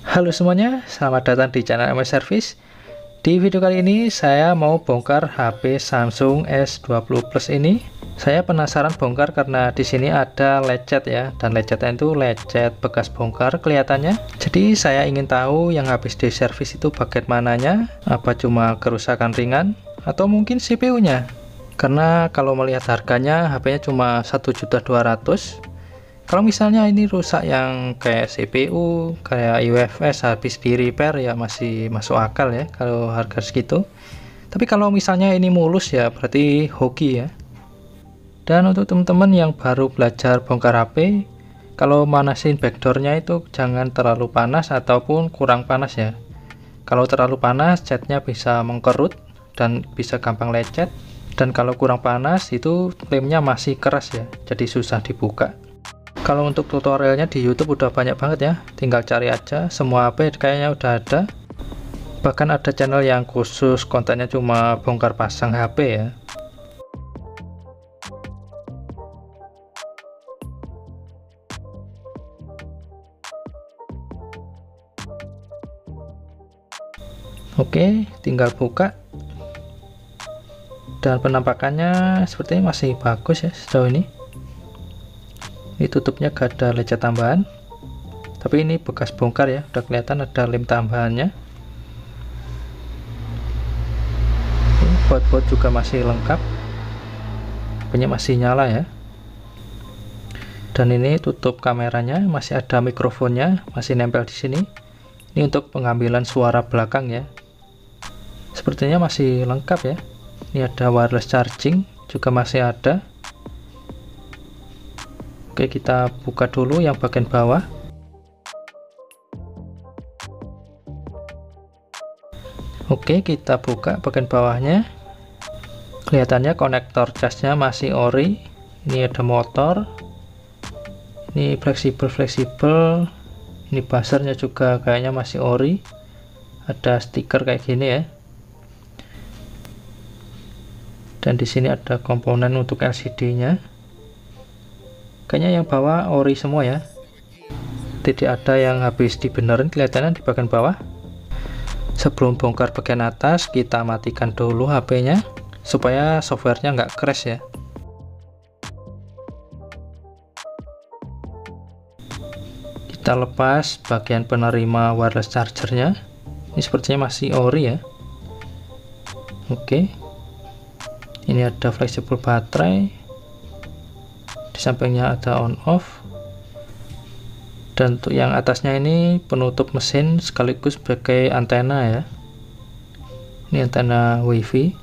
Halo semuanya, selamat datang di channel MS Service. Di video kali ini saya mau bongkar HP Samsung S20 Plus ini. Saya penasaran bongkar karena di sini ada lecet ya, dan lecetnya itu lecet bekas bongkar kelihatannya. Jadi saya ingin tahu yang habis di servis itu bagian mananya, apa cuma kerusakan ringan atau mungkin CPU-nya. Karena kalau melihat harganya HP-nya cuma 1.200.000. Kalau misalnya ini rusak yang kayak CPU, kayak UFS habis di repair ya masih masuk akal ya kalau harga segitu. Tapi kalau misalnya ini mulus ya berarti hoki ya. Dan untuk teman-teman yang baru belajar bongkar HP, kalau manasin backdoornya itu jangan terlalu panas ataupun kurang panas ya. Kalau terlalu panas catnya bisa mengkerut dan bisa gampang lecet. Dan kalau kurang panas itu lemnya masih keras ya, jadi susah dibuka. Kalau untuk tutorialnya di YouTube udah banyak banget ya, tinggal cari aja, semua HP kayaknya udah ada. Bahkan ada channel yang khusus kontennya cuma bongkar pasang HP ya. Oke, tinggal buka. Dan penampakannya sepertinya masih bagus ya sejauh ini. Ini tutupnya gak ada lecet tambahan, tapi ini bekas bongkar ya, udah kelihatan ada lem tambahannya. Baut-baut juga masih lengkap, punya masih nyala ya. Dan ini tutup kameranya, masih ada mikrofonnya, masih nempel di sini. Ini untuk pengambilan suara belakang ya. Sepertinya masih lengkap ya. Ini ada wireless charging juga masih ada. Oke, kita buka dulu yang bagian bawah. Oke, kita buka bagian bawahnya. Kelihatannya konektor casnya masih ori. Ini ada motor. Ini fleksibel. Ini buzzernya juga kayaknya masih ori. Ada stiker kayak gini ya. Dan di sini ada komponen untuk LCD-nya. Kayaknya yang bawah ori semua ya, tidak ada yang habis dibenerin kelihatannya di bagian bawah. Sebelum bongkar bagian atas, kita matikan dulu HP-nya supaya softwarenya nggak crash ya. Kita lepas bagian penerima wireless chargernya. Ini sepertinya masih ori ya. Oke, ini ada fleksibel baterai. Di sampingnya ada on off, dan untuk yang atasnya ini penutup mesin sekaligus sebagai antena ya. Ini antena wifi.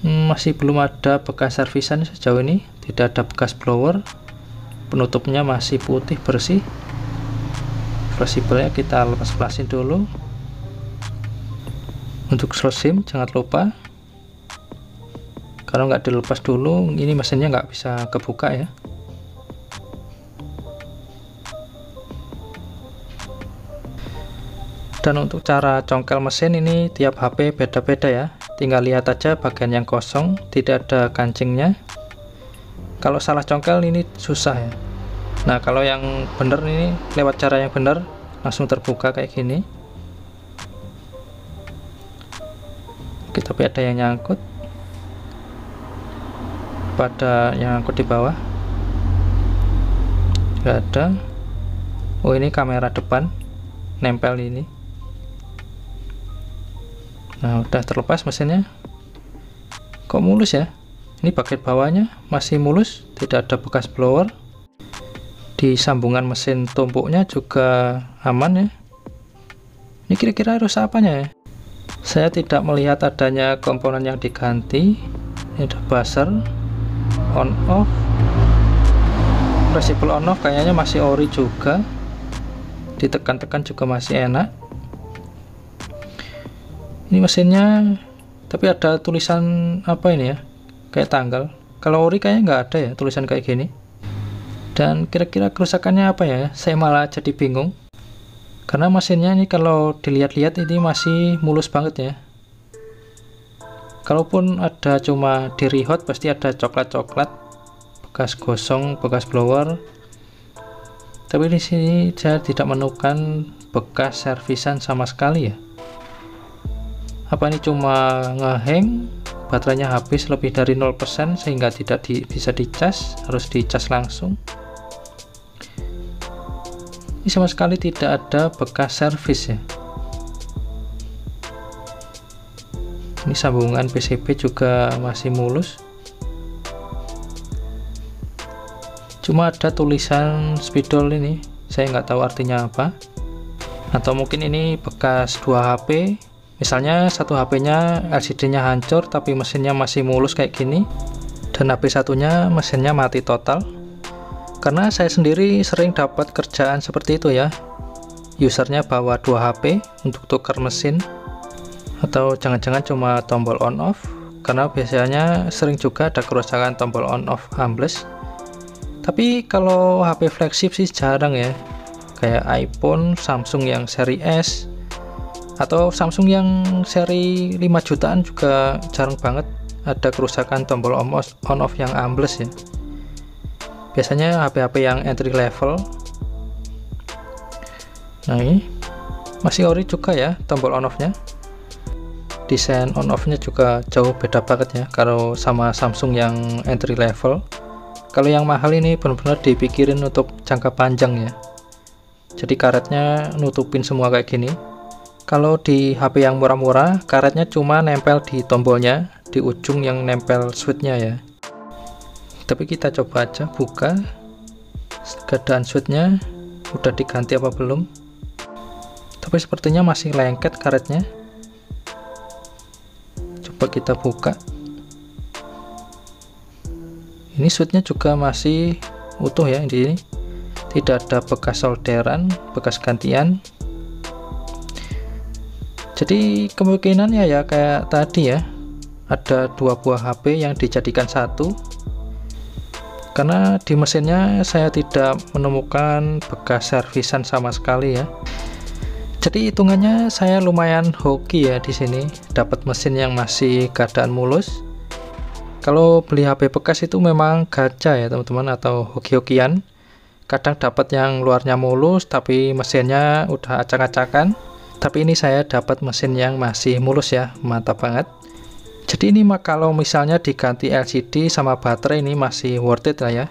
Masih belum ada bekas servisan sejauh ini, tidak ada bekas blower. Penutupnya masih putih bersih. Fleksibelnya kita lepas-lepasin dulu. Untuk slot SIM jangan lupa, kalau nggak dilepas dulu ini mesinnya nggak bisa kebuka ya. Dan untuk cara congkel mesin ini tiap HP beda-beda ya, tinggal lihat aja bagian yang kosong tidak ada kancingnya. Kalau salah congkel ini susah ya. Nah, kalau yang bener ini lewat cara yang bener langsung terbuka kayak gini. Oke, tapi ada yang nyangkut, pada yang angkut di bawah nggak ada. Oh, ini kamera depan nempel ini. Nah, udah terlepas mesinnya. Kok mulus ya? Ini bagian bawahnya masih mulus, tidak ada bekas blower. Di sambungan mesin tumpuknya juga aman ya. Ini kira-kira rusak apanya ya? Saya tidak melihat adanya komponen yang diganti. Ini ada buzzer, on off, fleksibel on off kayaknya masih ori juga, ditekan-tekan juga masih enak. Ini mesinnya, tapi ada tulisan apa ini ya, kayak tanggal. Kalau ori kayaknya nggak ada ya tulisan kayak gini. Dan kira-kira kerusakannya apa ya, saya malah jadi bingung karena mesinnya ini kalau dilihat-lihat ini masih mulus banget ya. Kalaupun ada cuma di rehot pasti ada coklat-coklat, bekas gosong, bekas blower. Tapi di sini saya tidak menemukan bekas servisan sama sekali ya. Apa ini cuma ngehang, baterainya habis lebih dari 0% sehingga tidak bisa dicas, harus dicas langsung. Ini sama sekali tidak ada bekas servis ya. Ini sambungan PCB juga masih mulus. Cuma ada tulisan spidol ini, saya nggak tahu artinya apa. Atau mungkin ini bekas 2 HP. Misalnya satu HP-nya LCD-nya hancur tapi mesinnya masih mulus kayak gini. Dan HP satunya mesinnya mati total. Karena saya sendiri sering dapat kerjaan seperti itu ya. Usernya bawa 2 HP untuk tukar mesin. Atau jangan-jangan cuma tombol on off, karena biasanya sering juga ada kerusakan tombol on off ambles. Tapi kalau HP flagship sih jarang ya, kayak iPhone, Samsung yang seri S, atau Samsung yang seri 5 jutaan juga jarang banget ada kerusakan tombol on off yang ambles ya. Biasanya HP-HP yang entry level. Nah ini masih ori juga ya tombol on off nya. Desain on off nya juga jauh beda banget ya kalau sama Samsung yang entry level. Kalau yang mahal ini benar-benar dipikirin untuk jangka panjang ya, jadi karetnya nutupin semua kayak gini. Kalau di HP yang murah-murah, karetnya cuma nempel di tombolnya, di ujung yang nempel switchnya ya. Tapi kita coba aja buka keadaan switchnya udah diganti apa belum. Tapi sepertinya masih lengket karetnya. Coba kita buka. Ini switchnya juga masih utuh ya, ini tidak ada bekas solderan, bekas gantian. Jadi kemungkinan ya kayak tadi ya, ada 2 buah HP yang dijadikan satu. Karena di mesinnya saya tidak menemukan bekas servisan sama sekali ya. Jadi hitungannya saya lumayan hoki ya di sini, dapat mesin yang masih keadaan mulus. Kalau beli HP bekas itu memang gacha ya teman-teman, atau hoki-hokian. Kadang dapat yang luarnya mulus tapi mesinnya udah acak-acakan. Tapi ini saya dapat mesin yang masih mulus ya, mantap banget. Jadi ini kalau misalnya diganti LCD sama baterai ini masih worth it lah ya.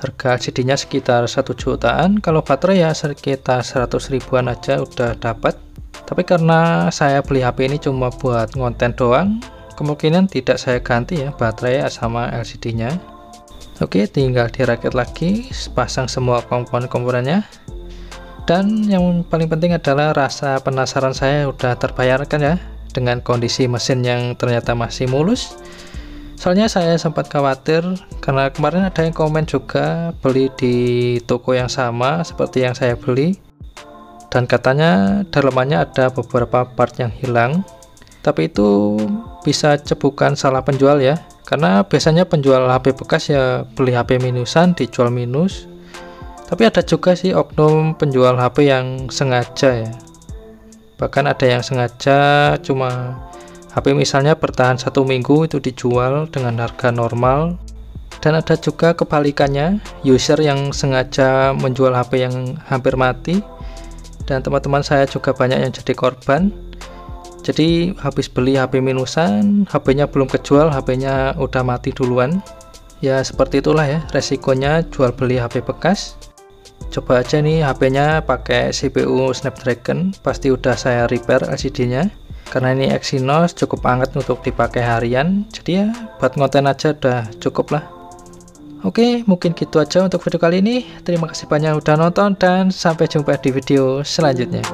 Harga LCD-nya sekitar 1 jutaan, kalau baterai ya sekitar 100 ribuan aja udah dapat. Tapi karena saya beli HP ini cuma buat ngonten doang, kemungkinan tidak saya ganti ya baterai sama LCD-nya. Oke, tinggal dirakit lagi, pasang semua komponen-komponennya. Dan yang paling penting adalah rasa penasaran saya udah terbayarkan ya, dengan kondisi mesin yang ternyata masih mulus. Soalnya saya sempat khawatir karena kemarin ada yang komen juga beli di toko yang sama seperti yang saya beli, dan katanya dalamannya ada beberapa part yang hilang. Tapi itu bisa cebukan salah penjual ya, karena biasanya penjual HP bekas ya beli HP minusan dijual minus. Tapi ada juga sih oknum penjual HP yang sengaja ya. Bahkan ada yang sengaja cuma HP misalnya bertahan 1 minggu itu dijual dengan harga normal. Dan ada juga kebalikannya, user yang sengaja menjual HP yang hampir mati. Dan teman-teman saya juga banyak yang jadi korban. Jadi habis beli HP minusan, HP-nya belum kejual, HP-nya udah mati duluan. Ya seperti itulah ya resikonya jual beli HP bekas. Coba aja nih HP-nya pakai CPU Snapdragon, pasti udah saya repair LCD-nya. Karena ini Exynos cukup hangat untuk dipakai harian, jadi ya buat ngonten aja udah cukup lah. Oke, mungkin gitu aja untuk video kali ini. Terima kasih banyak udah nonton dan sampai jumpa di video selanjutnya.